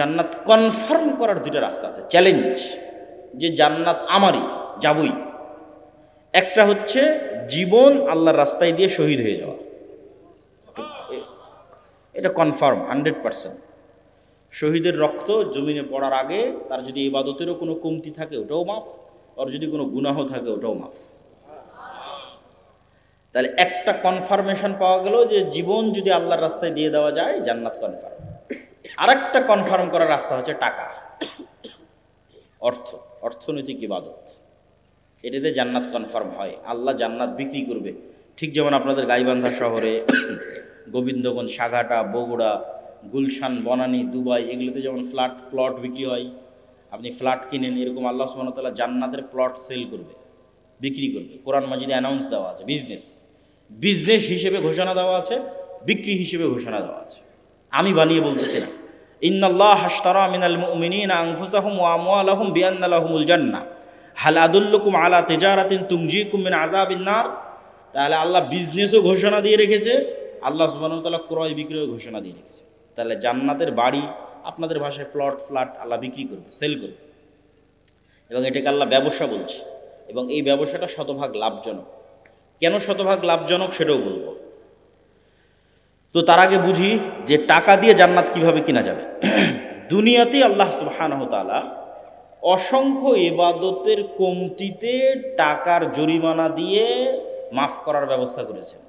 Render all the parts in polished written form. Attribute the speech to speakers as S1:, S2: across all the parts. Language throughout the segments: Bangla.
S1: জান্নাত কনফার্ম করার দুইটা রাস্তা আছে, চ্যালেঞ্জ, যে জান্নাত আমারই, যাবই। একটা হচ্ছে জীবন আল্লাহর রাস্তায় দিয়ে শহীদ হয়ে যাওয়া, এটা কনফার্ম 100%। শহীদের রক্ত জমিনে পড়ার আগে তার যদি ইবাদতেরও কোনো কমতি থাকে ওটাও মাফ, আর যদি কোনো গুনাহ থাকে ওটাও মাফ। তাহলে একটা কনফার্মেশন পাওয়া গেল যে জীবন যদি আল্লাহর রাস্তায় দিয়ে দেওয়া যায় জান্নাত কনফার্ম। আরেকটা কনফার্ম করার রাস্তা হচ্ছে টাকা, অর্থনৈতিক ইবাদত, এটাতে জান্নাত কনফার্ম হয়। আল্লাহ জান্নাত বিক্রি করবে, ঠিক যেমন আপনাদের গাইবান্ধা শহরে, গোবিন্দগঞ্জ, সাঘাটা, বগুড়া, গুলশান, বনানী, দুবাই, এগুলোতে যেমন প্লট বিক্রি হয়, আপনি ফ্ল্যাট কিনেন, এরকম আল্লাহ সুবহানাহু ওয়া তাআলা জান্নাতের প্লট সেল করবে, বিক্রি করবে। কোরআন মাজিদে অ্যানাউন্স দেওয়া আছে, বিজনেস হিসেবে ঘোষণা দেওয়া আছে, বিক্রি হিসেবে ঘোষণা দেওয়া আছে। আমি বানিয়ে বলতেছি না। ইন্নাল্লাহ আশতারা মিনাল মুমিনিনা আনফুসাহুম ওয়া আমওয়ালাহুম বিআন্না লাহুমুল জান্নাহ হাল আদুল্লুকুম আলা তিজারাতিন তুনজিকুম মিন আযাবিন নার। তাহলে আল্লাহ বিজনেসও ঘোষণা দিয়ে রেখেছে, আল্লাহ সুবহানাহু ওয়া তাআলা ক্রয় বিক্রয় ঘোষণা দিয়ে রেখেছে। তাহলে জান্নাতের বাড়ি, আপনাদের ভাষায় প্লট, ফ্ল্যাট আল্লাহ বিক্রি করবে, সেল করবে, এবং এটাকে আল্লাহ ব্যবসা বলছে। এবং এই ব্যবসাটা শতভাগ লাভজনক। কেন শতভাগ লাভজনক সেটাও বলবো। তো তার আগে বুঝি যে টাকা দিয়ে জান্নাত কিভাবে কিনা যাবে। দুনিয়াতে আল্লাহ সুবহানাহু ওয়া তাআলা অসংখ্য ইবাদতের কমতিতে টাকার জরিমানা দিয়ে মাফ করার ব্যবস্থা করেছেন,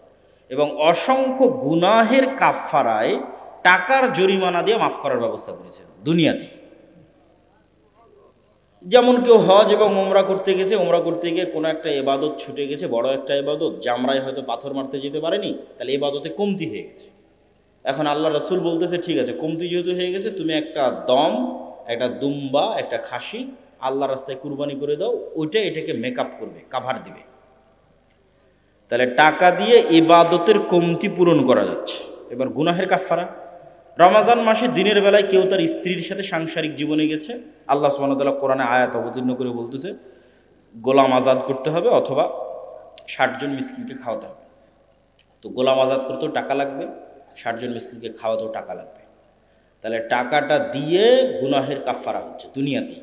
S1: এবং অসংখ্য গুনাহের কাফফারায় টাকার জরিমানা দিয়ে মাফ করার ব্যবস্থা করেছেন দুনিয়াতে। যেমন কেউ হজ এবং ওমরা করতে গেছে, ওমরা করতে গিয়ে কোনো একটা ইবাদত ছুটে গেছে, বড় একটা ইবাদত, জামরায় হয়তো পাথর মারতে যেতে পারেনি, তাহলে ইবাদতে কমতি হয়ে গেছে। এখন আল্লাহ রাসূল বলতেছে, ঠিক আছে, কমতি যেহেতু হয়ে গেছে, তুমি একটা দম, একটা দুম্বা, একটা খাসি আল্লাহর রাস্তায় কুরবানি করে দাও, ওইটা এটাকে মেকআপ করবে, কাভার দিবে। তাহলে টাকা দিয়ে ইবাদতের কমতি পূরণ করা যাচ্ছে। এবার গুনাহের কাফফারা, রমজান মাসে দিনের বেলায় কেউ তার স্ত্রীর সাথে সাংসারিক জীবনে গেছে, আল্লাহ সুবহানাহু ওয়া তাআলা কোরআনে আয়াত অবতীর্ণ করে বলতেছে গোলাম আজাদ করতে হবে, অথবা 60 জন মিসকিনকে খাওয়াতে হবে। তো গোলাম আজাদ করতেও টাকা লাগবে, 60 জন মিসকিনকে খাওয়াতেও টাকা লাগবে। তাহলে টাকাটা দিয়ে গুনাহের কাফফারা হচ্ছে দুনিয়াতেই।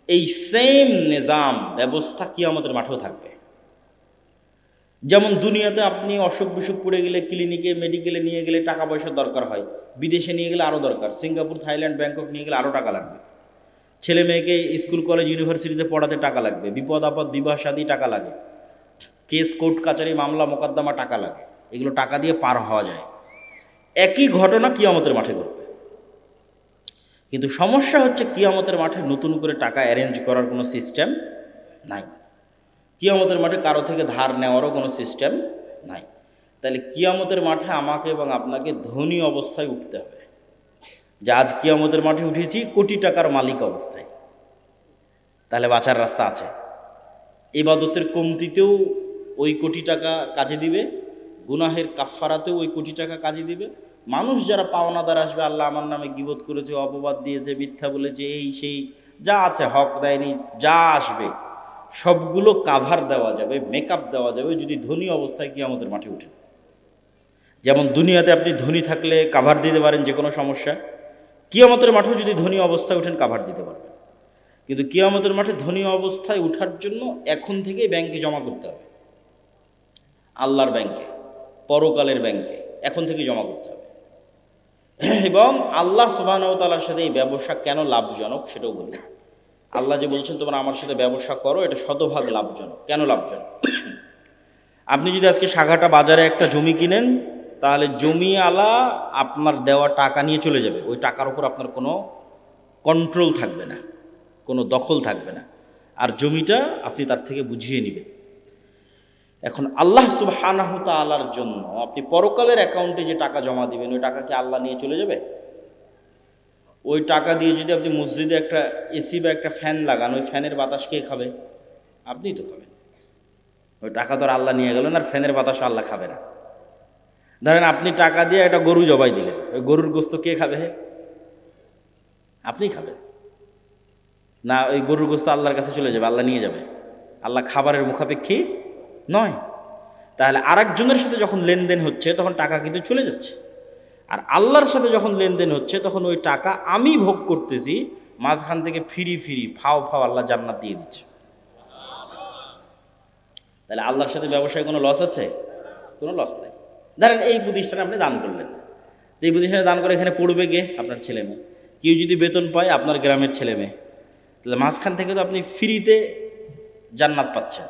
S1: এই সেম নিজাম ব্যবস্থা কিয়ামতের মাঠেও থাকবে। যেমন দুনিয়াতে আপনি অসুখ বিসুখ পড়ে গেলে ক্লিনিকে, মেডিকেলে নিয়ে গেলে টাকা পয়সার দরকার হয়, বিদেশে নিয়ে গেলে আরও দরকার, সিঙ্গাপুর, থাইল্যান্ড, ব্যাংকক নিয়ে গেলে আরও টাকা লাগবে। ছেলে মেয়েকে স্কুল, কলেজ, ইউনিভার্সিটিতে পড়াতে টাকা লাগবে, বিপদ আপদ, বিবাহ শাদী টাকা লাগে, কেস, কোর্ট কাচারি, মামলা মোকদ্দমা টাকা লাগে, এগুলো টাকা দিয়ে পার হওয়া যায়। একই ঘটনা কিয়ামতের মাঠে ঘটবে। কিন্তু সমস্যা হচ্ছে কিয়ামতের মাঠে নতুন করে টাকা অ্যারেঞ্জ করার কোনো সিস্টেম নাই। কিয়ামতের মাঠে কারো থেকে ধার নেওয়ারও কোনো সিস্টেম নাই। তাহলে কিয়ামতের মাঠে আমাকে এবং আপনাকে ধনী অবস্থায় উঠতে হবে, যে আজ কিয়ামতের মাঠে উঠেছি কোটি টাকার মালিক অবস্থায়। তাহলে বাঁচার রাস্তা আছে। ইবাদতের কমতিতেও ওই কোটি টাকা কাজে দিবে, গুনাহের কাফফারাতেও ওই কোটি টাকা কাজে দিবে। মানুষ যারা পাওনাদার আসবে, আল্লাহ আমার নামে গীবত করেছে, অপবাদ দিয়েছে, মিথ্যা বলেছে, এই সেই যা আছে, হক দেয়নি, যা আসবে সবগুলো কাভার দেওয়া যাবে, মেকআপ দেওয়া যাবে যদি ধনী অবস্থায় কিয়ামতের মাঠে উঠে। যেমন দুনিয়াতে আপনি ধনী থাকলে কাভার দিতে পারেন যে কোনো সমস্যা, কিয়ামতের মাঠেও যদি ধনী অবস্থায় উঠেন কাভার দিতে পারবেন। কিন্তু কিয়ামতের মাঠে ধনী অবস্থায় উঠার জন্য এখন থেকেই ব্যাংকে জমা করতে হবে, আল্লাহর ব্যাংকে, পরকালের ব্যাংকে এখন থেকে জমা করতে হবে। এবং আল্লাহ সুবহানাহু ওয়া তাআলার সাথে এই ব্যবসা কেন লাভজনক সেটাও বলি। আল্লাহ যে বলছেন তোমরা আমার সাথে ব্যবসা করো, এটা শতভাগ লাভজনক। কেন লাভজনক? আপনি যদি আজকে সাঘাটা বাজারে একটা জমি কিনেন, তাহলে জমিওয়ালা আপনার দেওয়া টাকা নিয়ে চলে যাবে, ওই টাকার উপর আপনার কোনো কন্ট্রোল থাকবে না, কোনো দখল থাকবে না, আর জমিটা আপনি তার থেকে বুঝিয়ে নেবেন। এখন আল্লাহ সুবহানাহু ওয়া তাআলার জন্য আপনি পরকালের অ্যাকাউন্টে যে টাকা জমা দিবেন, ওই টাকা কি আল্লাহ নিয়ে চলে যাবে? ওই টাকা দিয়ে যদি আপনি মসজিদে একটা এসি বা একটা ফ্যান লাগান, ওই ফ্যানের বাতাস কে খাবে? আপনিই তো খাবেন। ওই টাকা তো আর আল্লাহ নিয়ে গেলেন, আর ফ্যানের বাতাস আল্লাহ খাবে না। ধরেন আপনি টাকা দিয়ে একটা গরু জবাই দিলেন, ওই গরুর গোস্ত কে খাবে? আপনিই খাবেন না? ওই গরুর গোস্ত আল্লাহর কাছে চলে যাবে, আল্লাহ নিয়ে যাবে? আল্লাহ খাবারের মুখাপেক্ষী নয়। তাহলে আরেকজনের সাথে যখন লেনদেন হচ্ছে তখন টাকা কিন্তু চলে যাচ্ছে। আর আল্লাহর সাথে যখন লেনদেন হচ্ছে তখন ওই টাকা আমি ভোগ করতেছি, মাঝখান থেকে ফিরি ফাও আল্লাহ জান্নাত দিয়ে দিচ্ছে। তাহলে আল্লাহর সাথে ব্যবসায় কোনো লস আছে? কোনো লস নাই। ধরেন এই প্রতিষ্ঠানে আপনি দান করলেন, এই প্রতিষ্ঠানে দান করে এখানে পড়বে গে আপনার ছেলে মেয়ে, কেউ যদি বেতন পায় আপনার গ্রামের ছেলে মেয়ে, তাহলে মাঝখান থেকে তো আপনি ফ্রিতে জান্নাত পাচ্ছেন।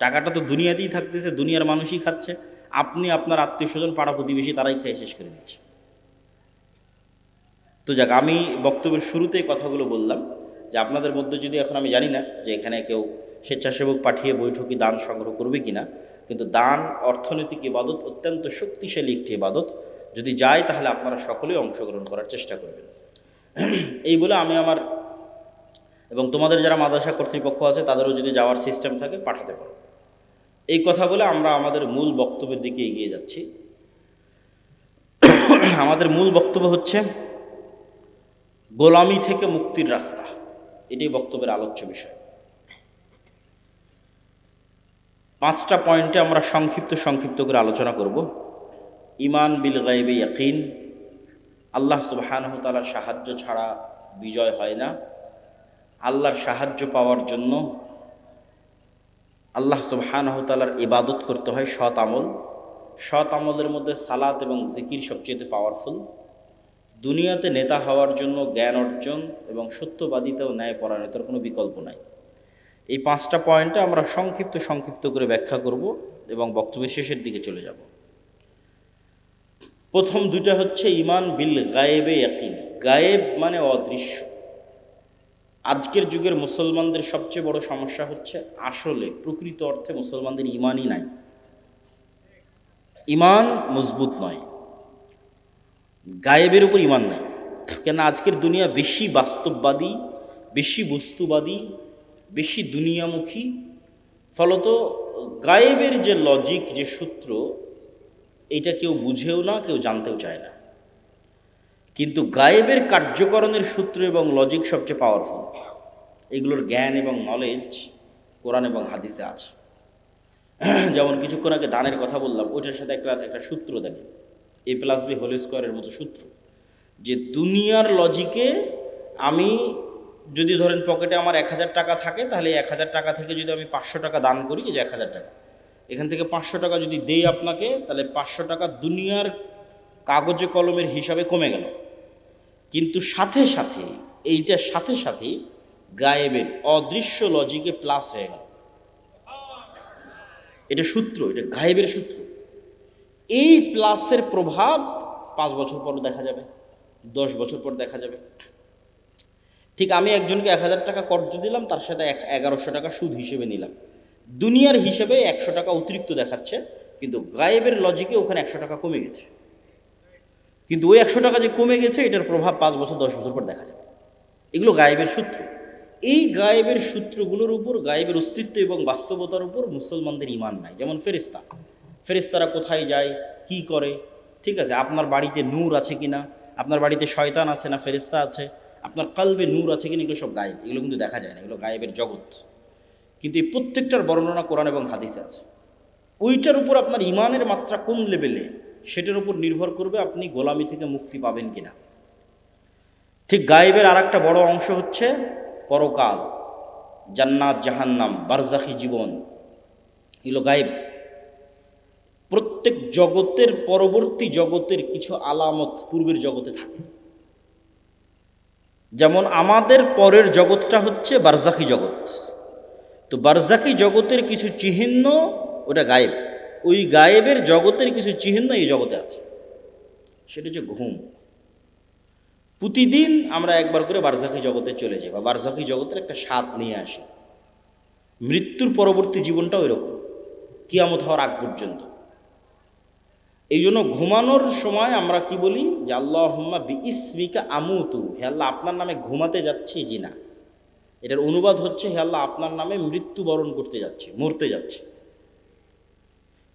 S1: টাকাটা তো দুনিয়াতেই থাকতেছে, দুনিয়ার মানুষই খাচ্ছে, আপনি আপনার আত্মীয় স্বজন পাড়া প্রতিবেশী তারাই খেয়ে শেষ করে দিচ্ছে। তো যাক, আমি বক্তব্যের শুরুতেই কথাগুলো বললাম যে আপনাদের মধ্যে যদি, এখন আমি জানি না যে এখানে কেউ স্বেচ্ছাসেবক পাঠিয়ে বৈঠকি দান সংগ্রহ করবে কিনা, কিন্তু দান অর্থনৈতিক ইবাদত, অত্যন্ত শক্তিশালী একটি ইবাদত। যদি যায় তাহলে আপনারা সকলেই অংশগ্রহণ করার চেষ্টা করবেন। এই বলে আমি আমার এবং তোমাদের যারা মাদ্রাসা কর্তৃপক্ষ আছে তাদেরও যদি যাওয়ার সিস্টেম থাকে পাঠাতে পারো। এই কথা বলে আমরা আমাদের মূল বক্তব্যের দিকে এগিয়ে যাচ্ছি। আমাদের মূল বক্তব্য হচ্ছে গোলামি থেকে মুক্তির রাস্তা। এটাই বক্তব্যের আলোচ্য বিষয়। 5টা পয়েন্টে আমরা সংক্ষিপ্ত করে আলোচনা করব। ঈমান বিল গায়বে ইয়াকিন, আল্লাহ সুবহানাহু ওয়া তাআলার সাহায্য ছাড়া বিজয় হয় না। আল্লাহর সাহায্য পাওয়ার জন্য আল্লাহ সুবহানাহু ওয়া তাআলার ইবাদত করতে হয়, সৎ আমলের মধ্যে সালাত এবং জিকির সবচেয়ে পাওয়ারফুল। দুনিয়াতে নেতা হওয়ার জন্য জ্ঞান অর্জন এবং সত্যবাদিতা ও ন্যায়পরায়ণতার কোনো বিকল্প নাই। এই 5টা পয়েন্টে আমরা সংক্ষিপ্ত করে ব্যাখ্যা করব এবং বক্তব্যের শেষের দিকে চলে যাব। প্রথম 2টা হচ্ছে ঈমান বিল গায়েবে ইয়াকিন। গায়েব মানে অদৃশ্য। আজকের যুগের মুসলমানদের সবচেয়ে বড় সমস্যা হচ্ছে আসলে প্রকৃত অর্থে মুসলমানদের ঈমানই নাই, ঈমান মজবুত নয়, গায়েবের উপর ঈমান নাই। কেন? আজকের দুনিয়া বেশি বাস্তববাদী, বেশি বস্তুবাদী, বেশি দুনিয়ামুখী। ফলত গায়েবের যে লজিক, যে সূত্র, এটা কেউ বুঝেও না, কেউ জানতেও চায় না। কিন্তু গায়েবের কার্যকরণের সূত্র এবং লজিক সবচেয়ে পাওয়ারফুল। এগুলোর জ্ঞান এবং নলেজ কোরআন এবং হাদিসে আছে। যেমন কিছুক্ষণ আগে দানের কথা বললাম, ওইটার সাথে একটা সূত্র দেখেন, a+b² মতো সূত্র, যে দুনিয়ার লজিকে আমি যদি ধরেন পকেটে আমার 1000 টাকা থাকে, তাহলে 1000 টাকা থেকে যদি আমি 500 টাকা দান করি, এই যে 1000 টাকা, এখান থেকে 500 টাকা যদি দেই আপনাকে, তাহলে 500 টাকা দুনিয়ার কাগজে কলমের হিসাবে কমে গেল। কিন্তু সাথে সাথে গায়েবের অদৃশ্য লজিকে প্লাস হয়ে গেল। এটা সূত্র, এটা গায়েবের সূত্র। এই প্লাসের প্রভাব 5 বছর পর দেখা যাবে, 10 বছর পর দেখা যাবে। ঠিক আমি একজনকে 1000 টাকা কর্জ দিলাম, তার সাথে 1100 টাকা সুদ হিসেবে নিলাম। দুনিয়ার হিসেবে 100 টাকা অতিরিক্ত দেখাচ্ছে, কিন্তু গায়েবের লজিকে ওখানে 100 টাকা কমে গেছে। কিন্তু ওই 100 টাকা যে কমে গেছে, এটার প্রভাব 5 বছর 10 বছর পর দেখা যাবে। এগুলো গায়েবের সূত্র। এই গায়েবের সূত্রগুলোর উপর, গায়েবের অস্তিত্ব এবং বাস্তবতার উপর মুসলমানদের ঈমান নাই। যেমন ফেরেশতারা কোথায় যায়, কি করে, ঠিক আছে, আপনার বাড়িতে নূর আছে কিনা, আপনার বাড়িতে শয়তান আছে না ফেরেশতা আছে, আপনার কলবে নূর আছে কিনা, এগুলো সব গায়েব। এগুলো কিন্তু দেখা যায় না, এগুলো গায়েবের জগৎ। কিন্তু এই প্রত্যেকটার বর্ণনা কোরআন এবং হাদিসে আছে। ওইটার উপর আপনার ঈমানের মাত্রা কোন লেভেলে, সেটার উপর নির্ভর করবে আপনি গোলামি থেকে মুক্তি পাবেন কিনা। ঠিক গায়েবের আর একটা বড় অংশ হচ্ছে পরকাল, জান্নাত, জাহান্নাম, বারজাখী জীবন। এগুলো গায়েব। প্রত্যেক জগতের পরবর্তী জগতের কিছু আলামত পূর্বের জগতে থাকে। যেমন আমাদের পরের জগৎটা হচ্ছে বারজাখী জগৎ। তো বারজাখী জগতের কিছু চিহ্ন, ওটা গায়েব। ওই গায়েবের জগতের কিছু চিহ্ন এই জগতে আছে। সেটা হচ্ছে ঘুম। প্রতিদিন আমরা একবার করে বারজাখী জগতে চলে যাই, বা বারজাখী জগতের একটা স্বাদ নিয়ে আসি। মৃত্যুর পরবর্তী জীবনটা ওই রকম, কিয়ামত হওয়ার আগ পর্যন্ত। এই জন্য ঘুমানোর সময় আমরা কি বলি, যে আল্লাহুম্মা বিইসমিকা আমুতু, হে আল্লাহ আপনার নামে ঘুমাতে যাচ্ছি। জি না, এটার অনুবাদ হচ্ছে, হে আল্লাহ আপনার নামে মৃত্যুবরণ করতে যাচ্ছি, মরতে যাচ্ছি।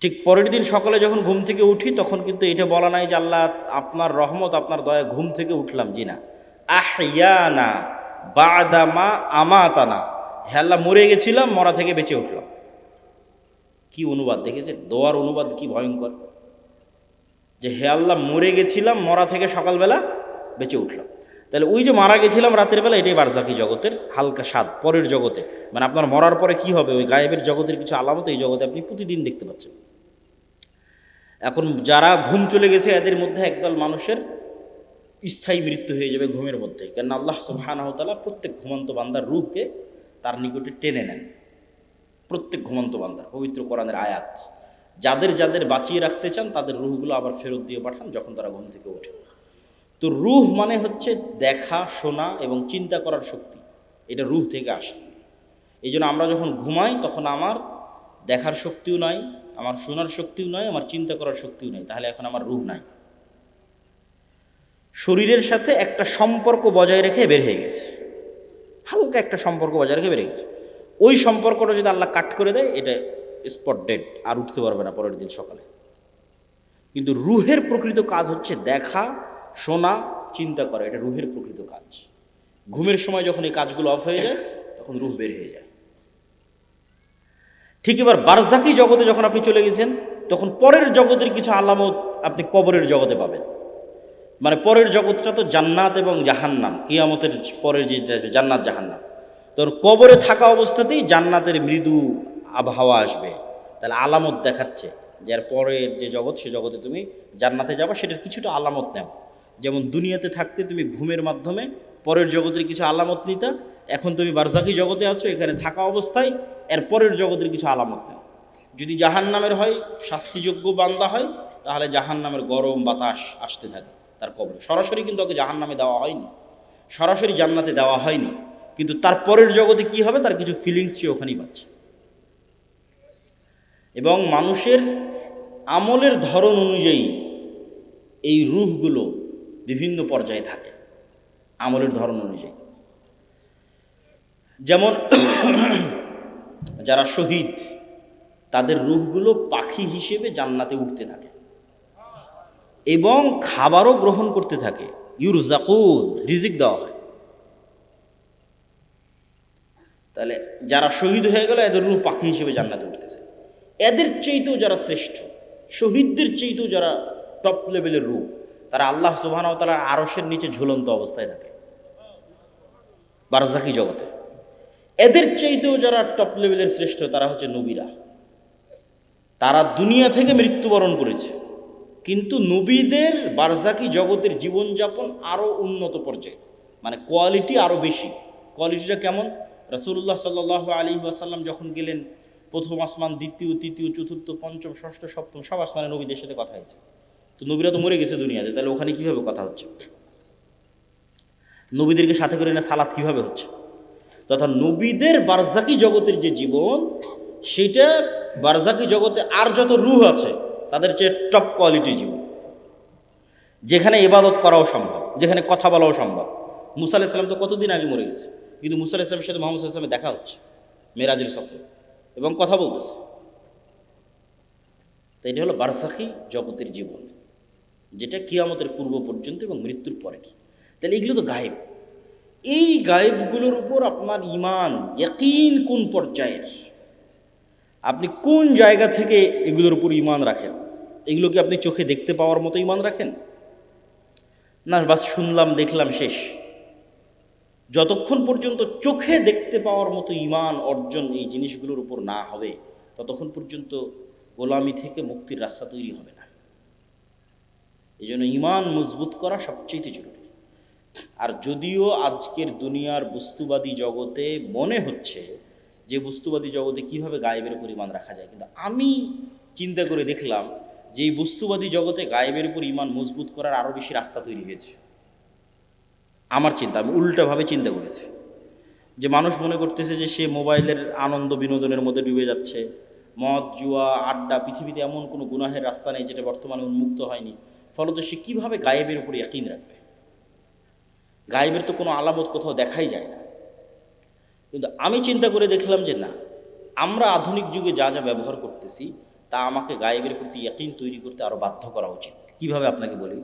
S1: ঠিক পরের দিন সকালে যখন ঘুম থেকে উঠি, তখন কিন্তু এটা বলা নাই যে আল্লাহ আপনার রহমত, আপনার দয়া, ঘুম থেকে উঠলাম। জি না, আহইয়ানা বাদামা আমাতানা, হে আল্লাহ মরে গেছিলাম, মরা থেকে বেঁচে উঠলাম। কি অনুবাদ দেখেছে? দোয়ার অনুবাদ কি ভয়ঙ্কর! যে হে আল্লাহ মরে গেছিলাম, মরা থেকে সকালবেলা বেঁচে উঠলাম। তাহলে ওই যে মারা গেছিলাম রাতের বেলা, এটাই বারজাকি জগতের হালকা স্বাদ পরের জগতে। মানে আপনার মরার পরে কি হবে, ওই গায়েবের জগতের কিছু আলামত এই জগতে আপনি প্রতিদিন দেখতে পাচ্ছেন। এখন যারা ঘুম চলে গেছে এদের মধ্যে একদল মানুষের স্থায়ী মৃত্যু হয়ে যাবে ঘুমের মধ্যে, কেন আল্লাহ সুবহানাহু ওয়া তাআলা প্রত্যেক ঘুমন্ত বান্দার রূহকে তার নিকটে টেনে নেন। প্রত্যেক ঘুমন্ত বান্দার পবিত্র কোরআনের আয়াত, যাদের যাদের বাঁচিয়ে রাখতে চান তাদের রূহগুলো আবার ফেরত দিয়ে পাঠান যখন তারা ঘুম থেকে ওঠে। তো রূহ মানে হচ্ছে দেখা, শোনা এবং চিন্তা করার শক্তি, এটা রূহ থেকে আসে। এই জন্য আমরা যখন ঘুমাই তখন আমার দেখার শক্তিও নাই, আমার শোনার শক্তিও নাই, আমার চিন্তা করার শক্তিও নাই, তাহলে এখন আমার রূহ নাই। শরীরের সাথে একটা সম্পর্ক বজায় রেখে বের হয়ে গেছে, হালকা একটা সম্পর্ক বজায় রেখে বের গেছে। ওই সম্পর্কটা যদি আল্লাহ কাট করে দেয়, এটা স্পট ডেড, আর উঠতে পারবে না পরের দিন সকালে। কিন্তু রুহের প্রকৃত কাজ হচ্ছে দেখা, শোনা, চিন্তা করা, এটা রুহের প্রকৃত কাজ। ঘুমের সময় যখন এই কাজগুলো অফ হয়ে যায় তখন রুহ বের হয়ে যায়। ঠিক এবার বারজাকি জগতে যখন আপনি চলে গেছেন, তখন পরের জগতের কিছু আলামত আপনি কবরের জগতে পাবেন। মানে পরের জগৎটা তো জান্নাত এবং জাহান্নাম, কিয়ামতের পরের যে জান্নাত জাহান্নাম, তো কবরে থাকা অবস্থাতেই জান্নাতের মৃদু আবহাওয়া আসবে, তাহলে আলামত দেখাচ্ছে যে এর পরের যে জগৎ, সে জগতে তুমি জান্নাতে যাবা, সেটার কিছুটা আলামত নেও। যেমন দুনিয়াতে থাকতে তুমি ঘুমের মাধ্যমে পরের জগতের কিছু আলামত নিতা, এখন তুমি বারজাকি জগতে আছো, এখানে থাকা অবস্থায় এর পরের জগতের কিছু আলামত নেও। যদি জাহান্নামের হয়, শাস্তিযোগ্য বান্দা হয়, তাহলে জাহান্নামের গরম বাতাস আসতে থাকে তার কবরে। সরাসরি কিন্তু ওকে জাহান্নামে দেওয়া হয়নি, সরাসরি জান্নাতে দেওয়া হয়নি, কিন্তু তার পরের জগতে কি হবে তার কিছু ফিলিংস সে ওখানেই পাচ্ছে। এবং মানুষের আমলের ধরন অনুযায়ী এই রূহগুলো বিভিন্ন পর্যায়ে থাকে, আমলের ধরন অনুযায়ী। যেমন যারা শহীদ, তাদের রূহগুলো পাখি হিসেবে জান্নাতে উঠতে থাকে এবং খাবারও গ্রহণ করতে থাকে। ইউরজাকুন, রিজিক দেওয়া হয়। তাহলে যারা শহীদ হয়ে গেল, এদের রূহ পাখি হিসেবে জান্নাতে উঠতেছে। এদের চেয়েতেও যারা শ্রেষ্ঠ, শহীদদের চেয়েতেও যারা টপ লেভেলের রূহ, তারা আল্লাহ সুবহানাহু ওয়া তাআলার আরশের নিচে ঝুলন্ত অবস্থায় থাকে বারজাকি জগতে। এদের চাইতেও যারা টপ লেভেলের শ্রেষ্ঠ, তারা হচ্ছে নবীরা। তারা দুনিয়া থেকে মৃত্যুবরণ করেছে, কিন্তু নবীদের বারজাকি জগতের জীবনযাপন আরও উন্নত পর্যায়ে, মানে কোয়ালিটি আরও বেশি। কোয়ালিটিটা কেমন? রাসূলুল্লাহ সাল্লাল্লাহু আলাইহি ওয়াসাল্লাম যখন গেলেন, প্রথম আসমান, দ্বিতীয়, তৃতীয়, চতুর্থ, পঞ্চম, ষষ্ঠ, সপ্তম, সব আসমানে নবীদের সাথে কথা হয়েছে। তো নবীরা তো মরে গেছে দুনিয়াতে, তাহলে ওখানে কীভাবে কথা হচ্ছে? নবীদেরকে সাথে করে না সালাত কীভাবে হচ্ছে? তথা নবীদের বারজাকি জগতের যে জীবন, সেটা বারজাকি জগতে আর যত রূহ আছে তাদের চেয়ে টপ কোয়ালিটির জীবন, যেখানে ইবাদত করাও সম্ভব, যেখানে কথা বলাও সম্ভব। মুসা আলাইহিস সালাম তো কতদিন আগে মরে গেছে, কিন্তু মুসা আলাইহিস সালামের সাথে মুহাম্মদ সাল্লাল্লাহু আলাইহি ওয়াসাল্লামের দেখা হচ্ছে মেরাজের সফরে এবং কথা বলতেছে। তাই এটা হলো বারজাকি জগতের জীবন, যেটা কিয়ামতের পূর্ব পর্যন্ত এবং মৃত্যুর পরের। তাহলে এগুলো তো গায়েব। এই গায়েবগুলোর উপর আপনার ঈমান, ইয়াকিন কোন পর্যায়ের, আপনি কোন জায়গা থেকে এগুলোর উপর ঈমান রাখেন? এগুলো কি আপনি চোখে দেখতে পাওয়ার মতো ঈমান রাখেন, না বাস শুনলাম দেখলাম শেষ? যতক্ষণ পর্যন্ত চোখে দেখতে পাওয়ার মতো ঈমান অর্জন এই জিনিসগুলোর উপর না হবে, ততক্ষণ পর্যন্ত গোলামি থেকে মুক্তির রাস্তা তৈরি হবে না। এই জন্য ঈমান মজবুত করা সবচেয়ে জরুরি। আর যদিও আজকের দুনিয়ার বস্তুবাদী জগতে মনে হচ্ছে যে বস্তুবাদী জগতে কিভাবে গায়েবের উপর ঈমান রাখা যায়, কিন্তু আমি চিন্তা করে দেখলাম যে এই বস্তুবাদী জগতে গায়েবের উপর ঈমান মজবুত করার আরও বেশি রাস্তা তৈরি হয়েছে। আমার চিন্তা, আমি উল্টাভাবে চিন্তা করেছি যে মানুষ মনে করতেছে যে সে মোবাইলের আনন্দ বিনোদনের মধ্যে ডুবে যাচ্ছে, মদ, জুয়া, আড্ডা, পৃথিবীতে এমন কোনো গুনাহের রাস্তা নেই যেটা বর্তমানে উন্মুক্ত হয়নি, ফলত সে কীভাবে গায়েবের উপর ইয়াকিন রাখবে? গায়েবের তো কোনো আলামত কোথাও দেখাই যায় না। কিন্তু আমি চিন্তা করে দেখলাম যে না, আমরা আধুনিক যুগে যা যা ব্যবহার করতেছি তা আমাকে গায়েবের প্রতি ইয়াকিন তৈরি করতে আরও বাধ্য করা উচিত। কিভাবে আপনাকে বলি,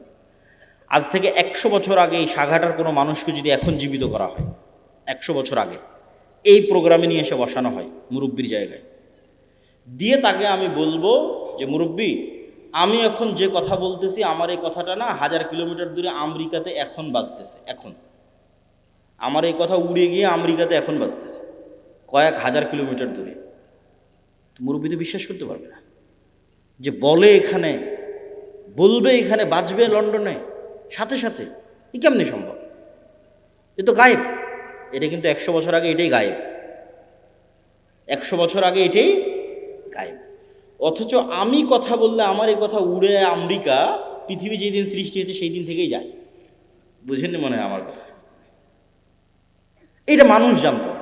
S1: আজ থেকে 100 বছর আগে এই সাঘাটার কোনো মানুষকে যদি এখন জীবিত করা হয়, 100 বছর আগে এই প্রোগ্রামে নিয়ে এসে বসানো হয় মুরব্বির জায়গায় দিয়ে, তাকে আমি বলবো যে মুরব্বি, আমি এখন যে কথা বলতেছি আমার এই কথাটা না 1000 কিলোমিটার দূরে আমেরিকাতে এখন বাজতেছে। এখন আমার এই কথা উড়ে গিয়ে আমেরিকাতে এখন বাজতেছে, কয়েক হাজার কিলোমিটার দূরে। মুরব্বী তো বিশ্বাস করতে পারবে না যে বলে এখানে, বলবে এখানে, বাজবে লন্ডনে সাথে সাথে। এ কেমনি সম্ভব? এ তো গায়েব। এটা কিন্তু 100 বছর আগে এটাই গায়েব, 100 বছর আগে এটাই গায়েব। অথচ আমি কথা বললে আমার এই কথা উড়ে আমেরিকা, পৃথিবী যেই দিন সৃষ্টি হয়েছে সেই দিন থেকেই যায়। বুঝেননি মনে হয় আমার কথা? এটা মানুষ জানতো না।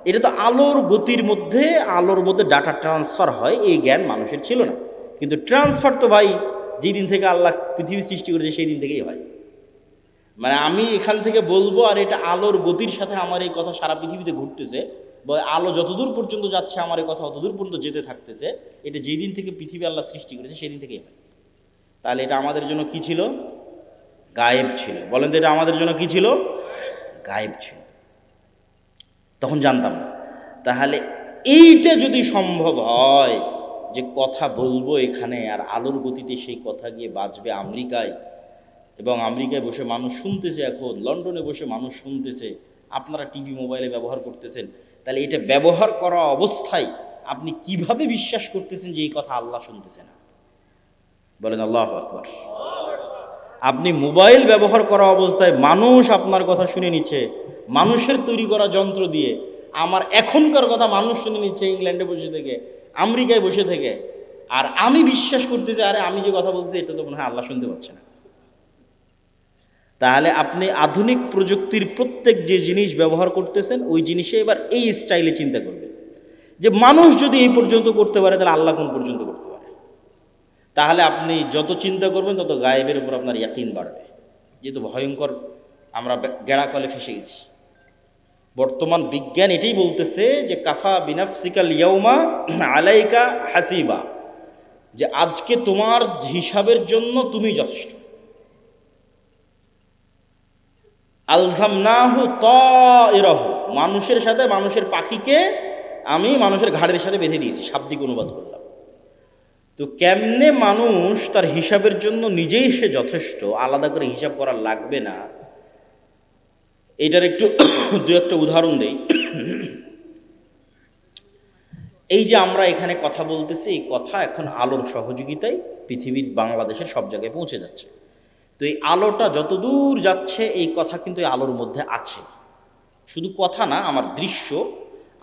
S1: এটা তো আলোর গতির মধ্যে, আলোর মধ্যে ডাটা ট্রান্সফার হয়, এই জ্ঞান মানুষের ছিল না। কিন্তু ট্রান্সফার তো ভাই যেই দিন থেকে আল্লাহ পৃথিবী সৃষ্টি করেছে সেই দিন থেকেই হয়। মানে আমি এখান থেকে বলবো আর এটা আলোর গতির সাথে আমার এই কথা সারা পৃথিবীতে ঘুরতেছে, বা আলো যতদূর পর্যন্ত যাচ্ছে আমার এই কথা অতদূর পর্যন্ত যেতে থাকতেছে। এটা যেই দিন থেকে পৃথিবী আল্লাহ সৃষ্টি করেছে সেই দিন থেকেই হয়। তাহলে এটা আমাদের জন্য কি ছিল? গায়েব ছিল। বলেন তো এটা আমাদের জন্য কি ছিল? গায়েব ছিল, তখন জানতাম না। তাহলে এইটা যদি সম্ভব হয় যে কথা বলবো এখানে আর আলোর গতিতে সেই কথা গিয়ে বাজবে আমেরিকায়, এবং আমেরিকায় বসে মানুষ শুনতেছে, এখন লন্ডনে বসে মানুষ শুনতেছে, আপনারা টিভি মোবাইলে ব্যবহার করতেছেন, তাহলে এটা ব্যবহার করা অবস্থায় আপনি কিভাবে বিশ্বাস করতেছেন যে এই কথা আল্লাহ শুনতেছে না? বলেন আল্লাহু আকবার। আপনি মোবাইল ব্যবহার করা অবস্থায় মানুষ আপনার কথা শুনে নিচ্ছে, মানুষের তৈরি করা যন্ত্র দিয়ে। আমার এখনকার কথা মানুষ শুনে নিচ্ছে ইংল্যান্ডে বসে থেকে, আমেরিকায় বসে থেকে, আর আমি বিশ্বাস করতেছি আরে আমি যে কথা বলছি এটা তো মনে হয় আল্লাহ শুনতে পাচ্ছে না। তাহলে আপনি আধুনিক প্রযুক্তির প্রত্যেক যে জিনিস ব্যবহার করতেছেন ওই জিনিসে এবার এই স্টাইলে চিন্তা করবেন যে মানুষ যদি এই পর্যন্ত করতে পারে তাহলে আল্লাহ কোন পর্যন্ত করতে পারে। তাহলে আপনি যত চিন্তা করবেন তত গায়েবের উপর আপনার ইয়াকিন বাড়বে। যেহেতু ভয়ঙ্কর আমরা গেড়াকলে ফেসে গেছি। বর্তমান বিজ্ঞান এটাই বলতেছে যে কাফা বিনাফসিকাল ইয়াউমা আলাইকা হাসিবা, যে আজকে তোমার হিসাবের জন্য তুমি যথেষ্ট। আলজামনাহু তাইরাহু, মানুষের সাথে মানুষের পাখিকে আমি মানুষের ঘাড়ের সাথে বেঁধে দিয়েছি, শাব্দিক অনুবাদ করলাম। তো কেমনে মানুষ তার হিসাবের জন্য নিজেই সে যথেষ্ট, আলাদা করে হিসাব করা লাগবে না, এটার একটু দু একটা উদাহরণ দেই। এই যে আমরা এখানে কথা বলতেছি, এই কথা এখন আলোর সহযোগিতায় পৃথিবীর বাংলাদেশের সব জায়গায় পৌঁছে যাচ্ছে। তো এই আলোটা যতদূর যাচ্ছে এই কথা কিন্তু এই আলোর মধ্যে আছে। শুধু কথা না, আমার দৃশ্য,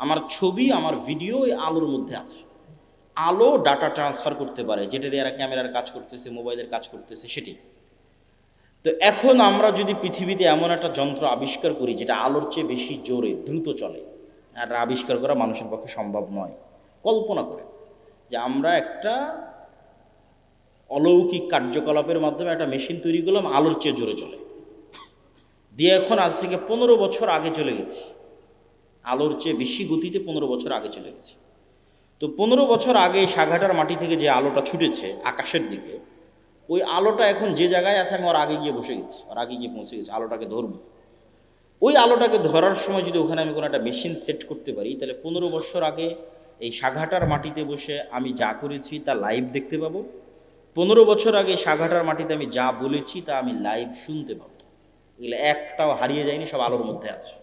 S1: আমার ছবি, আমার ভিডিও এই আলোর মধ্যে আছে। আলো ডাটা ট্রান্সফার করতে পারে, যেটা দিয়ে এরা ক্যামেরার কাজ করতেছে, মোবাইলের কাজ করতেছে, সেটাই। তো এখন আমরা যদি পৃথিবীতে এমন একটা যন্ত্র আবিষ্কার করি যেটা আলোর চেয়ে বেশি জোরে দ্রুত চলে, আর আবিষ্কার করা মানুষের পক্ষে সম্ভব নয়। কল্পনা করে যে আমরা একটা অলৌকিক কার্যকলাপের মাধ্যমে একটা মেশিন তৈরি করলাম আলোর চেয়ে জোরে চলে, দিয়ে এখন আজ থেকে 15 বছর আগে চলে গেছি, আলোর চেয়ে বেশি গতিতে 15 বছর আগে চলে গেছি। তো 15 বছর আগে সাঘাটার মাটি থেকে যে আলোটা ছুটেছে আকাশের দিকে, ওই আলোটা এখন যে জায়গায় আছে আমি ওর আগে গিয়ে বসে গেছি, ওর আগে গিয়ে পৌঁছে গেছি, আলোটাকে ধরবো। ওই আলোটাকে ধরার সময় যদি ওখানে আমি কোনো একটা মেশিন সেট করতে পারি, তাহলে 15 বছর আগে এই সাঘাটার মাটিতে বসে আমি যা করেছি তা লাইভ দেখতে পাবো। 15 বছর আগে সাঘাটার মাটিতে আমি যা বলেছি তা আমি লাইভ শুনতে পাবো। এগুলো একটাও হারিয়ে যায়নি, সব আলোর মধ্যে আছে।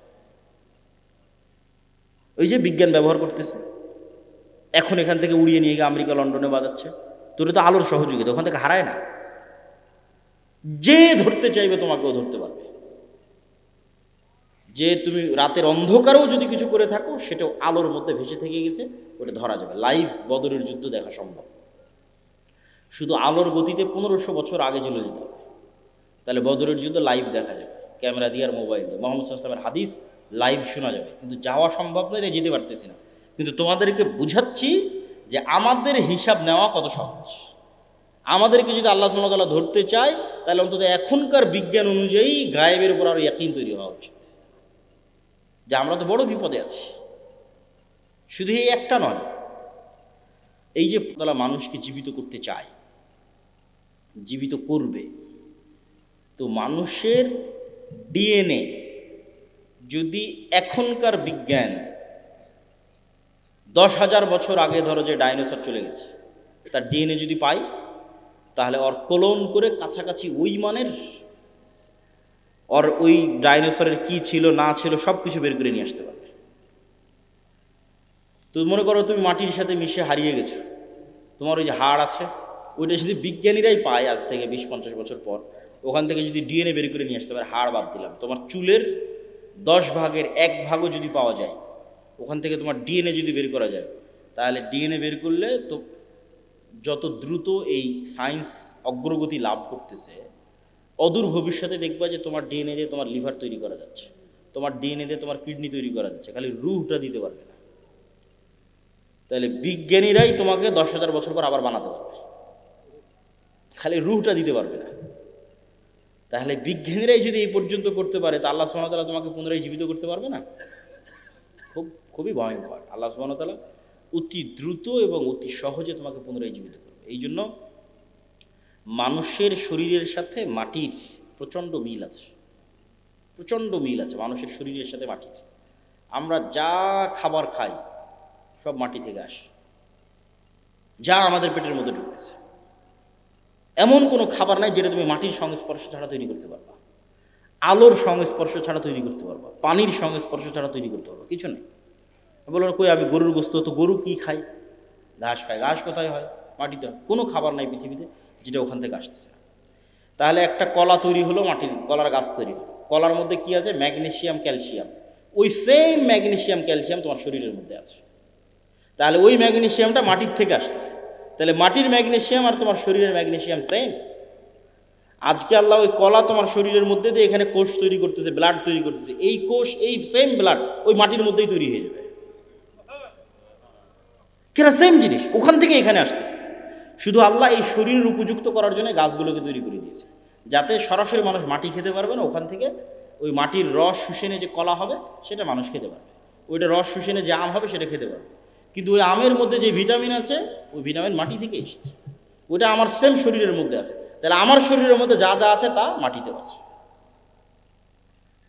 S1: ওই যে বিজ্ঞান ব্যবহার করতেছে, এখন এখান থেকে উড়িয়ে নিয়ে গিয়ে আমেরিকা লন্ডনে বাজাচ্ছে, তোর তো আলোর সহযোগিতা, ওখান থেকে হারায় না। যে ধরতে চাইবে তোমাকেও ধরতে পারবে। যে তুমি রাতের অন্ধকারেও যদি কিছু করে থাকো সেটাও আলোর মধ্যে ভেসে থেকে গেছে, ওটা ধরা যাবে। লাইভ বদরের যুদ্ধ দেখা সম্ভব। শুধু আলোর গতিতে 1500 বছর আগে চলে যেতে হবে, তাহলে বদরের যুদ্ধ লাইভ দেখা যাবে, ক্যামেরা দিয়ে আর মোবাইল দিয়ে। মোহাম্মদ সাল্লাল্লাহু আলাইহি ওয়াসাল্লামের হাদিস লাইভ শোনা যাবে, কিন্তু যাওয়া সম্ভব নয়, যেতে পারতেছি না। কিন্তু তোমাদেরকে বুঝাচ্ছি যে আমাদের হিসাব নেওয়া কত সহজ। আমাদেরকে যদি আল্লাহ সুবহানাহু ওয়া তাআলা ধরতে চায়, তাহলে অন্তত এখনকার বিজ্ঞান অনুযায়ী গায়েবের উপর আরো ইয়াকিন তৈরি হওয়া উচিত যে আমরা তো বড় বিপদে আছি। শুধু এই একটা নয়, এই যে তারা মানুষকে জীবিত করতে চায়, জীবিত করবে, তো মানুষের ডিএনএ যদি এখনকার বিজ্ঞান 10,000 বছর আগে ধরো যে ডাইনোসর চলে গেছে, তার ডিএনএ যদি পাই, তাহলে ওর ক্লোন করে কাছাকাছি ওই মানের ওর ওই ডাইনোসরের কি ছিল না ছিল সব কিছু বের করে নিয়ে আসতে পারবে। তো মনে করো তুমি মাটির সাথে মিশে হারিয়ে গেছো, তোমার ওই যে হাড় আছে ওইটা যদি বিজ্ঞানীরাই পায় আজ থেকে 20-50 বছর পর, ওখান থেকে যদি ডিএনএ বের করে নিয়ে আসতে পারে, হাড় বাদ দিলাম, তোমার চুলের 10 ভাগের 1 ভাগও যদি পাওয়া যায়, ওখান থেকে তোমার ডিএনএ যদি বের করা যায়, তাহলে ডিএনএ বের করলে তো যত দ্রুত এই সায়েন্স অগ্রগতি লাভ করতেছে, অদূর ভবিষ্যতে দেখবা যে তোমার ডিএনএ দিয়ে তোমার লিভার তৈরি করা যাচ্ছে, তোমার ডিএনএ দিয়ে তোমার কিডনি তৈরি করা যাচ্ছে, খালি রুহটা দিতে পারবে না। তাহলে বিজ্ঞানীরাই তোমাকে 10,000 বছর পর আবার বানাতে পারবে, খালি রুহটা দিতে পারবে না। তাহলে বিজ্ঞানীরাই যদি এই পর্যন্ত করতে পারে, তা আল্লাহ সুবহানাহু ওয়া তাআলা তোমাকে পুনরায় জীবিত করতে পারবে না? খুবই ভয়ঙ্কর। আল্লাহ সুবহানাহু ওয়া তাআলা অতি দ্রুত এবং অতি সহজে তোমাকে পুনরায় জীবিত করবে। এই জন্য মানুষের শরীরের সাথে মাটির প্রচণ্ড মিল আছে, প্রচণ্ড মিল আছে মানুষের শরীরের সাথে মাটির। আমরা যা খাবার খাই সব মাটি থেকে আসে, যা আমাদের পেটের মধ্যে ঢুকতেছে, এমন কোনো খাবার নাই যেটা তুমি মাটির সংস্পর্শ ছাড়া তৈরি করতে পারবা, আলোর সংস্পর্শ ছাড়া তৈরি করতে পারবা, পানির সংস্পর্শ ছাড়া তৈরি করতে পারবা, কিছু নেই। বলো কই আমি গরুর গোস্ত, তো গরু কি খায়? ঘাস খায়। ঘাস কোথায় হয়? মাটিতে। কোনো খাবার নাই পৃথিবীতে যেটা ওখান থেকে আসতেছে। তাহলে একটা কলা তৈরি হলো, মাটির কলার গাছ তৈরি হলো, কলার মধ্যে কি আছে? Magnesium, calcium. ওই সেম ম্যাগনেসিয়াম ক্যালসিয়াম তোমার শরীরের মধ্যে আছে। তাহলে ওই ম্যাগনেসিয়ামটা মাটির থেকে আসতেছে। তাহলে মাটির ম্যাগনেসিয়াম আর তোমার শরীরের ম্যাগনেসিয়াম সেম। আজকে আল্লাহ ওই কলা তোমার শরীরের মধ্যে দিয়ে এখানে কোষ তৈরি করতেছে, ব্লাড তৈরি করতেছে, এই কোষ এই সেম ব্লাড ওই মাটির মধ্যেই তৈরি হয়ে যাবে। কেন? সেম জিনিস ওখান থেকে এখানে আসতেছে। শুধু আল্লাহ এই শরীরের উপযুক্ত করার জন্য গাছগুলোকে তৈরি করে দিয়েছে, যাতে সরাসরি মানুষ মাটি খেতে পারবে না, ওখান থেকে ওই মাটির রস শুষেনে যে কলা হবে সেটা মানুষ খেতে পারবে, ওইটা রস শুষেনে যে আম হবে সেটা খেতে পারবে। কিন্তু ওই আমের মধ্যে যে ভিটামিন আছে ওই ভিটামিন মাটি থেকে এসেছে, ওইটা আমার সেম শরীরের মধ্যে আছে। তাহলে আমার শরীরের মধ্যে যা যা আছে তা মাটিতেও আছে।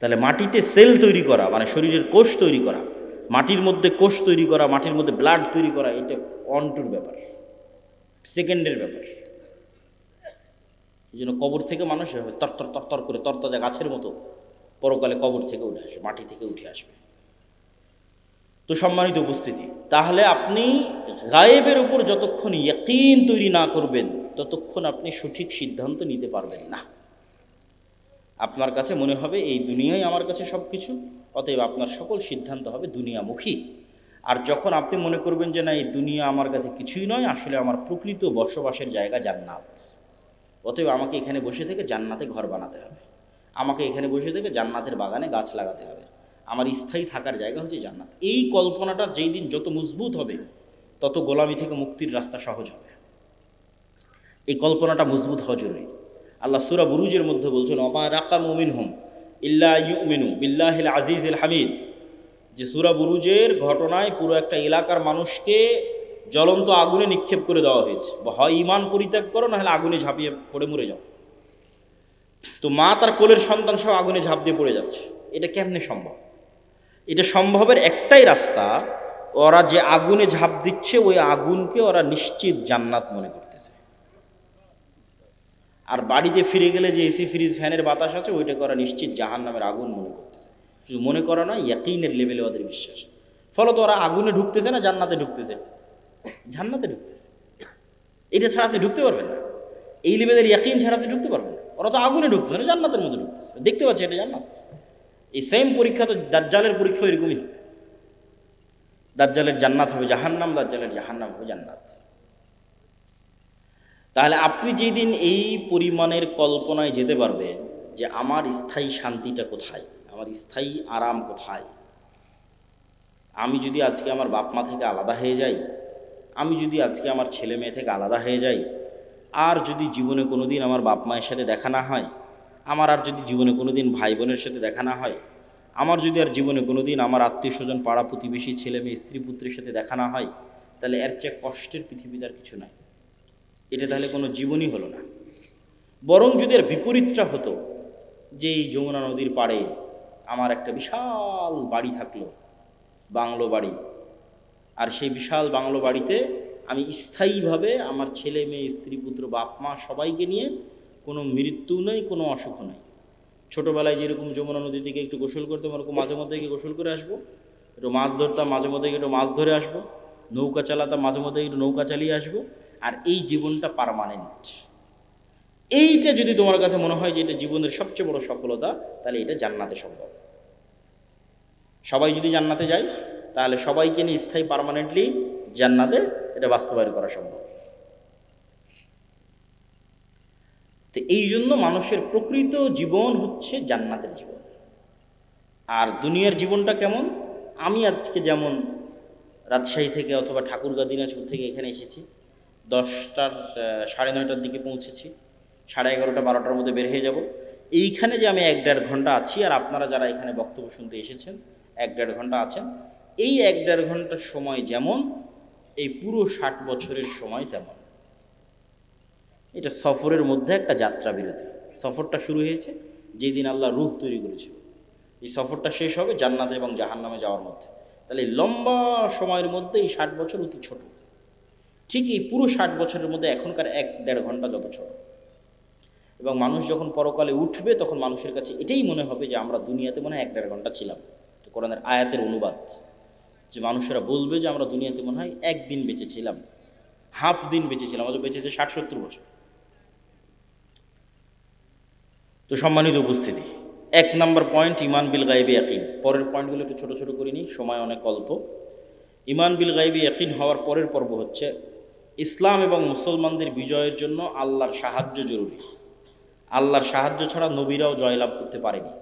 S1: তাহলে মাটিতে সেল তৈরি করা মানে শরীরের কোষ তৈরি করা, মাটির মধ্যে কোষ তৈরি করা, মাটির মধ্যে ব্লাড তৈরি করা, এটা অনটুর ব্যাপার, সেকেন্ডের ব্যাপার। এই জন্য কবর থেকে মানুষ তরতর তরতর করে তরতাজা গাছের মতো পরকালে কবর থেকে উঠে আসবে, মাটি থেকে উঠে আসবে। তো সম্মানিত উপস্থিতি, তাহলে আপনি গায়েবের উপর যতক্ষণ ইয়াকিন তৈরি না করবেন ততক্ষণ আপনি সঠিক সিদ্ধান্ত নিতে পারবেন না। আপনার কাছে মনে হবে এই দুনিয়াই আমার কাছে সব কিছু, অতএব আপনার সকল সিদ্ধান্ত হবে দুনিয়ামুখী। আর যখন আপনি মনে করবেন যে না এই দুনিয়া আমার কাছে কিছুই নয়, আসলে আমার প্রকৃত বসবাসের জায়গা জান্নাত, অতএব আমাকে এখানে বসে থেকে জান্নাতে ঘর বানাতে হবে, আমাকে এখানে বসে থেকে জান্নাতের বাগানে গাছ লাগাতে হবে, আমার স্থায়ী থাকার জায়গা হচ্ছে জান্নাত, এই কল্পনাটা যেই দিন যত মজবুত হবে তত গোলামি থেকে মুক্তির রাস্তা সহজ হবে। এই কল্পনাটা মজবুত হওয়া জরুরি। আল্লাহ সূরা বুরুজের মধ্যে বলছেন ওমা রাকামু মিনহুম ইল্লা ইউমিনু বিল্লাহিল আজিজিল হামিদ, যে সূরা বুরুজের ঘটনায় পুরো একটা এলাকার মানুষকে জ্বলন্ত আগুনে নিক্ষেপ করে দেওয়া হয়েছে, হয় ঈমান পরিত্যাগ করো না হলে আগুনে ঝাঁপিয়ে পড়ে মরে যাও। তো মা তার কোলের সন্তান সহ আগুনে ঝাঁপ দিয়ে পড়ে যাচ্ছে। এটা কেমনে সম্ভব? এটা সম্ভবের একটাই রাস্তা, ওরা যে আগুনে ঝাঁপ দিচ্ছে ওই আগুনকে ওরা নিশ্চিত জান্নাত মনে করতেছে। আর বাড়িতে ফিরে গেলে যে এসি ফ্রিজ ফ্যানের বাতাস আছে ওইটাকে ওরা নিশ্চিত জাহান্নামের আগুন মনে করতেছে। শুধু মনে করা নয়, ইয়াকিনের লেভেলে ওদের বিশ্বাস। ফলত ওরা আগুনে ঢুকতেছে না, জান্নাতে ঢুকতেছে, জান্নাতে ঢুকতেছে। এটা ছাড়া আপনি ঢুকতে পারবেন না, এই লেভেলের ইয়াকিন ছাড়া আপনি ঢুকতে পারবেন না। ওরা তো আগুনে ঢুকতেছে না, জান্নাতের মধ্যে ঢুকতেছে, দেখতে পাচ্ছে এটা জান্নাত। এই সেম পরীক্ষা তো দাজ্জালের পরীক্ষা এরকমই হবে। দাজ্জালের জান্নাত হবে জাহান্নাম, দাজ্জালের জাহান্নাম হবে জান্নাত। তাহলে আপনি যেদিন এই পরিমাণের কল্পনায় যেতে পারবেন যে আমার স্থায়ী শান্তিটা কোথায়, আমার স্থায়ী আরাম কোথায়, আমি যদি আজকে আমার বাপ মা থেকে আলাদা হয়ে যাই, আমি যদি আজকে আমার ছেলে মেয়ে থেকে আলাদা হয়ে যাই, আর যদি জীবনে কোনো দিন আমার বাপ মায়ের সাথে দেখা না হয়, আমার আর যদি জীবনে কোনো দিন ভাই বোনের সাথে দেখা না হয়, আমার যদি আর জীবনে কোনো দিন আমার আত্মীয় স্বজন পাড়া প্রতিবেশী ছেলে মেয়ে স্ত্রী পুত্রের সাথে দেখা না হয়, তাহলে এর চেয়ে কষ্টের পৃথিবীতে আর কিছু নাই। এটা তাহলে কোনো জীবনই হলো না। বরং যদি এর বিপরীতটা হতো, যে এই যমুনা নদীর পাড়ে আমার একটা বিশাল বাড়ি থাকলো, বাংলো বাড়ি, আর সেই বিশাল বাংলো বাড়িতে আমি স্থায়ীভাবে আমার ছেলে মেয়ে স্ত্রী পুত্র বাপ মা সবাইকে নিয়ে কোনো মৃত্যু নেই, কোনো অসুখ নেই। ছোটোবেলায় যেরকম যমুনা নদী থেকে একটু গোসল করতাম, ওরকম মাঝে মধ্যে গিয়ে গোসল করে আসবো, একটু মাছ ধরতাম, মাঝে মধ্যে একটু মাছ ধরে আসবো, নৌকা চালাতাম, মাঝে মধ্যে একটু নৌকা চালিয়ে আসবো। আর এই জীবনটা পার্মানেন্ট। এইটা যদি তোমার কাছে মনে হয় যে এটা জীবনের সবচেয়ে বড় সফলতা, তাহলে এটা জান্নাতে সম্ভব। সবাই যদি জান্নাতে যায়, তাহলে সবাইকে নিয়ে স্থায়ী পার্মানেন্টলি জান্নাতে এটা বাস্তবায়ন করা সম্ভব। তো এই জন্য মানুষের প্রকৃত জীবন হচ্ছে জান্নাতের জীবন। আর দুনিয়ার জীবনটা কেমন? আমি আজকে যেমন রাজশাহী থেকে অথবা ঠাকুরগাঁ দিনাজপুর থেকে এখানে এসেছি, 10টার 9:30টার দিকে পৌঁছেছি, 11:30 12টার মধ্যে বের হয়ে যাব। এইখানে যে আমি 1-1.5 ঘন্টা আছি, আর আপনারা যারা এখানে বক্তব্য শুনতে এসেছেন 1-1.5 ঘন্টা আছেন, এই 1-1.5 ঘন্টার সময় যেমন, এই পুরো 60 বছরের সময় তেমন। এটা সফরের মধ্যে একটা যাত্রা বিরতি। সফরটা শুরু হয়েছে যেদিন আল্লাহ রূহ তৈরি করেছিল, এই সফরটা শেষ হবে জান্নাতে এবং জাহান্নামে যাওয়ার মধ্যে। তাহলে লম্বা সময়ের মধ্যে এই 60 বছর অতি ছোট। ঠিক এই পুরো 60 বছরের মধ্যে এখনকার 1-1.5 ঘন্টা যত ছোট। এবং মানুষ যখন পরকালে উঠবে, তখন মানুষের কাছে এটাই মনে হবে যে আমরা দুনিয়াতে মনে হয় 1-1.5 ঘন্টা ছিলাম। তো কোরআনের আয়াতের অনুবাদ, যে মানুষেরা বলবে যে আমরা দুনিয়াতে মনে হয় 1 দিন বেঁচেছিলাম, হাফ দিন বেঁচেছিলাম, অথচ বেঁচেছে 60-70 বছর। তো সম্মানিত উপস্থিতি, 1 নম্বর পয়েন্ট ঈমান বিল গায়বি ইয়াকিন। পরের পয়েন্টগুলো একটু ছোটো ছোটো করে নিই, সময় অনেক অল্প। ঈমান বিল গায়বি ইয়াকিন হওয়ার পরের পর্ব হচ্ছে ইসলাম এবং মুসলমানদের বিজয়ের জন্য আল্লাহর সাহায্য জরুরি। আল্লাহর সাহায্য ছাড়া নবীরাও জয়লাভ করতে পারেনি।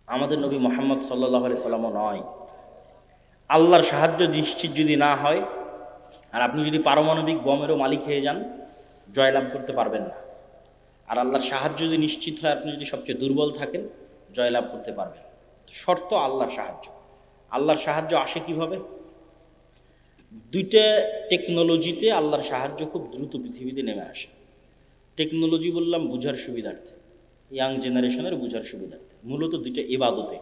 S1: আমাদের নবী মুহাম্মদ সাল্লাল্লাহু আলাইহি সাল্লামও নয়। আল্লাহর সাহায্য নিশ্চিত যদি না হয়, আর আপনি যদি পারমাণবিক বমেরও মালিক হয়ে যান, জয়লাভ করতে পারবেন না। আর আল্লাহর সাহায্য যদি নিশ্চিত হয়, আপনি যদি সবচেয়ে দুর্বল থাকেন, জয়লাভ করতে পারবেন। শর্ত আল্লাহর সাহায্য। আল্লাহর সাহায্য আসে কিভাবে? 2টা টেকনোলজিতে আল্লাহর সাহায্য খুব দ্রুত পৃথিবীতে নেমে আসে। টেকনোলজি বললাম বুঝার সুবিধার্থে, ইয়াং জেনারেশনের বুঝার সুবিধার্থে। মূলত 2টা ইবাদতে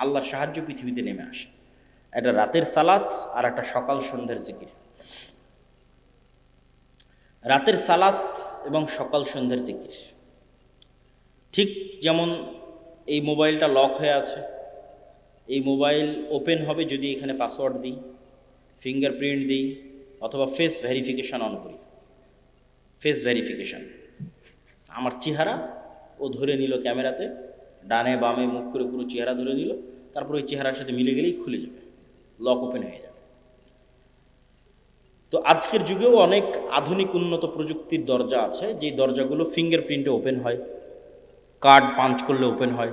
S1: আল্লাহর সাহায্য পৃথিবীতে নেমে আসে। একটা রাতের সালাত আর একটা সকাল সন্ধ্যার জিকির। রাতের সালাত এবং সকাল সন্ধ্যার জিকির। ঠিক যেমন এই মোবাইলটা লক হয়ে আছে, এই মোবাইল ওপেন হবে যদি এখানে পাসওয়ার্ড দিই, ফিঙ্গারপ্রিন্ট দিই, অথবা ফেস ভেরিফিকেশান অন করি। ফেস ভেরিফিকেশান, আমার চেহারা ও ধরে নিল ক্যামেরাতে, ডানে বামে মুখ করে পুরো চেহারা ধরে নিল, তারপর ওই চেহারার সাথে মিলে গেলেই খুলে যাবে, লক ওপেন হয়ে যাবে। তো আজকের যুগেও অনেক আধুনিক উন্নত প্রযুক্তির দরজা আছে, যেই দরজাগুলো ফিঙ্গারপ্রিন্টে ওপেন হয়, কার্ড পাঞ্চ করলে ওপেন হয়।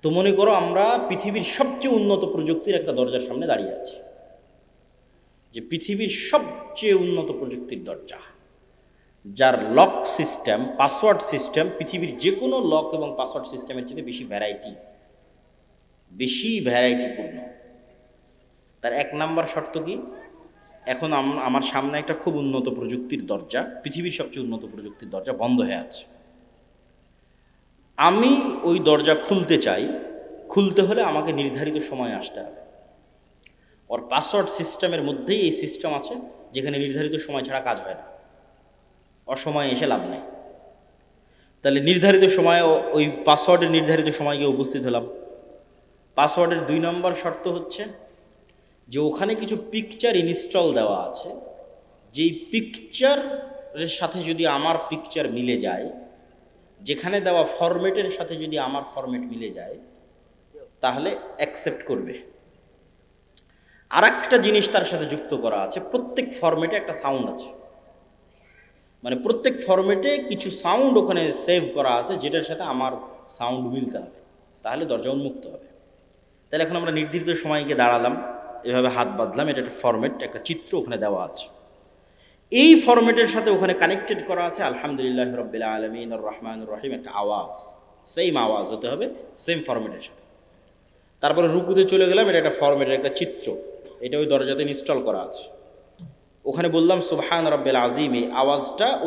S1: তো মনে করো আমরা পৃথিবীর সবচেয়ে উন্নত প্রযুক্তির একটা দরজার সামনে দাঁড়িয়ে আছি, যে পৃথিবীর সবচেয়ে উন্নত প্রযুক্তির দরজা, যার লক সিস্টেম, পাসওয়ার্ড সিস্টেম পৃথিবীর যে কোনো লক এবং পাসওয়ার্ড সিস্টেমের চেয়ে বেশি ভ্যারাইটিপূর্ণ। তার 1 নাম্বার শর্ত কি? এখন আমার সামনে একটা খুব উন্নত প্রযুক্তির দরজা, পৃথিবীর সবচেয়ে উন্নত প্রযুক্তির দরজা বন্ধ হয়ে আছে। আমি ওই দরজা খুলতে চাই, খুলতে হলে আমাকে নির্ধারিত সময়ে আসতে হবে। ওর পাসওয়ার্ড সিস্টেমের মধ্যেই এই সিস্টেম আছে, যেখানে নির্ধারিত সময় ছাড়া কাজ হয় না, অসময়ে এসে লাভ নাই। তাহলে নির্ধারিত সময়ে ওই পাসওয়ার্ডের নির্ধারিত সময় গিয়ে উপস্থিত হলাম। পাসওয়ার্ডের 2 নম্বর শর্ত হচ্ছে যে ওখানে কিছু পিকচার ইনস্টল দেওয়া আছে, যেই পিকচারের সাথে যদি আমার পিকচার মিলে যায়, যেখানে দেওয়া ফরম্যাটের সাথে যদি আমার ফরম্যাট মিলে যায়, তাহলে অ্যাকসেপ্ট করবে। আর একটা জিনিস তার সাথে যুক্ত করা আছে, প্রত্যেক ফরম্যাটে একটা সাউন্ড আছে, মানে প্রত্যেক ফরম্যাটে কিছু সাউন্ড ওখানে সেভ করা আছে, যেটার সাথে আমার সাউন্ড মিলতে হবে, তাহলে দরজা উন্মুক্ত হবে। তাহলে এখন আমরা নির্ধারিত সময় গিয়ে দাঁড়ালাম, এভাবে হাত বাঁধলাম, এটা একটা ফরম্যাট, একটা চিত্র ওখানে দেওয়া আছে। এই ফরম্যাটের সাথে ওখানে কানেক্টেড করা আছে আলহামদুলিল্লাহ রাব্বিল আলামিন আর রহমানুর রহিম, একটা আওয়াজ, সেম আওয়াজ হতে হবে, সেম ফরম্যাটের সাথে। তারপরে রুকুতে চলে গেলাম, এটা একটা ফরম্যাটের একটা চিত্র, এটা ওই দরজাতে ইনস্টল করা আছে। ওখানে বললাম সুবহান রাব্বিল আযীম, এই আওয়াজটা